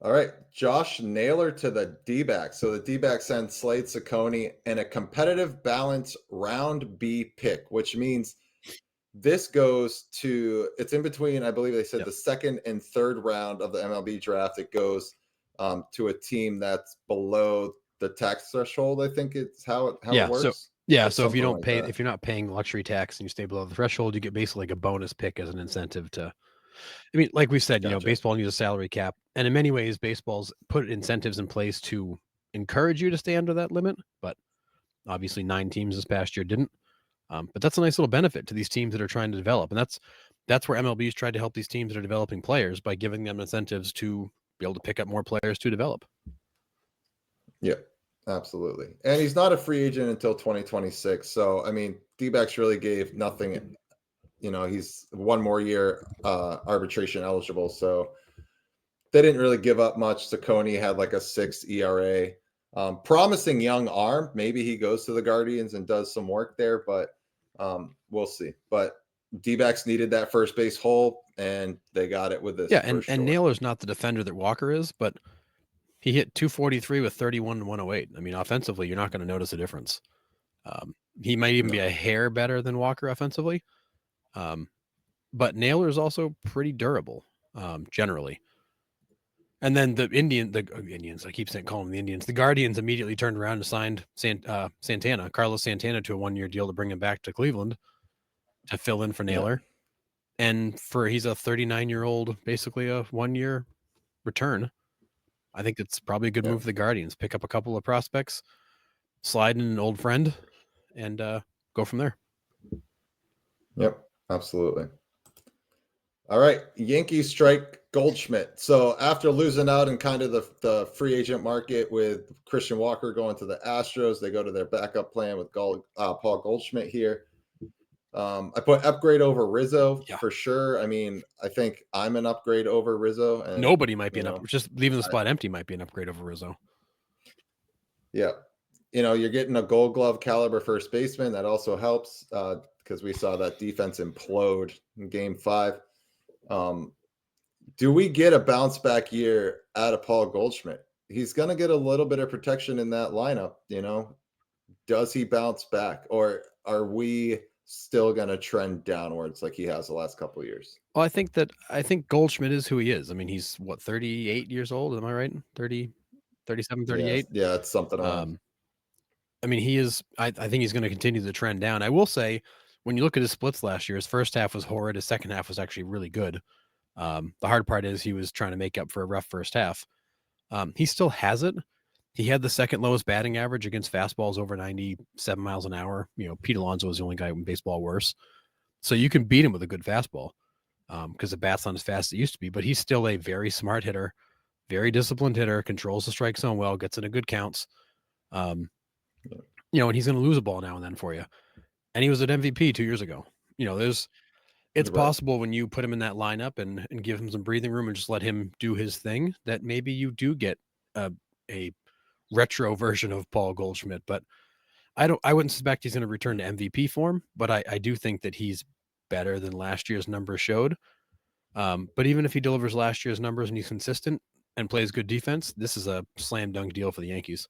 All right, Josh Naylor to the D-backs. So the D-backs send Slade Cecconi and a competitive balance round B pick, which means this goes to it's in between. I believe they said Yep. the second and third round of the MLB draft. It goes to a team that's below the tax threshold. I think it's how it Yeah. So works, yeah. or So if you something don't like pay, that. if you're not paying luxury tax and you stay below the threshold, you get basically like a bonus pick as an incentive to. I mean, like we said, Gotcha. baseball needs a salary cap, and in many ways, baseball's put incentives in place to encourage you to stay under that limit. But obviously, 9 teams this past year didn't. But that's a nice little benefit to these teams that are trying to develop, and that's where MLB's tried to help these teams that are developing players by giving them incentives to be able to pick up more players to develop. Yeah, absolutely. And he's not a free agent until 2026. So I mean, D-backs really gave nothing. He's one more year arbitration eligible. So they didn't really give up much. Sacconi had like a 6 ERA. Promising young arm. Maybe he goes to the Guardians and does some work there, but we'll see. But D-backs needed that first base hole, and they got it with this Yeah, for and sure. Naylor's not the defender that Walker is, but he hit 243 with 31 and 108. I mean, offensively, you're not going to notice a difference. He might even be No. a hair better than Walker offensively, but Naylor is also pretty durable generally. And then the Indians, I keep saying calling them the Indians. The Guardians immediately turned around and signed Carlos Santana, to a 1-year deal to bring him back to Cleveland to fill in for Yeah. Naylor. And he's a 39-year-old, basically a 1-year return. I think it's probably a good Yeah. move for the Guardians. Pick up a couple of prospects, slide in an old friend, and go from there. Yep. Absolutely. All right, Yankees strike Goldschmidt. So after losing out in kind of the free agent market with Christian Walker going to the Astros, they go to their backup plan with Paul Goldschmidt here. I put upgrade over Rizzo Yeah. for sure. I mean, I think I'm an upgrade over Rizzo, and Nobody might be just leaving the spot empty might be an upgrade over Rizzo. yeah, you're getting a Gold Glove caliber first baseman. That also helps because we saw that defense implode in Game 5. Do we get a bounce back year out of Paul Goldschmidt? He's going to get a little bit of protection in that lineup. Does he bounce back, or are we still going to trend downwards like he has the last couple of years? Well, I think Goldschmidt is who he is. I mean, he's what, 38 years old, am I right? 30, 37, Yeah, 38. yeah, it's something around. I mean, he is I think he's going to continue the trend down. I will say, when you look at his splits last year, his first half was horrid, his second half was actually really good. The hard part is he was trying to make up for a rough first half. He still has it. He had the second lowest batting average against fastballs over 97 miles an hour. Pete Alonso was the only guy in baseball worse. So you can beat him with a good fastball because the bat's not as fast as it used to be. But he's still a very smart hitter, very disciplined hitter, controls the strike zone well, gets into good counts. And he's going to lose a ball now and then for you. And he was an MVP 2 years ago. It's Right. possible when you put him in that lineup and give him some breathing room and just let him do his thing, that maybe you do get a retro version of Paul Goldschmidt. But I wouldn't suspect he's going to return to MVP form, but I do think that he's better than last year's numbers showed. But even if he delivers last year's numbers and he's consistent and plays good defense, this is a slam dunk deal for the Yankees.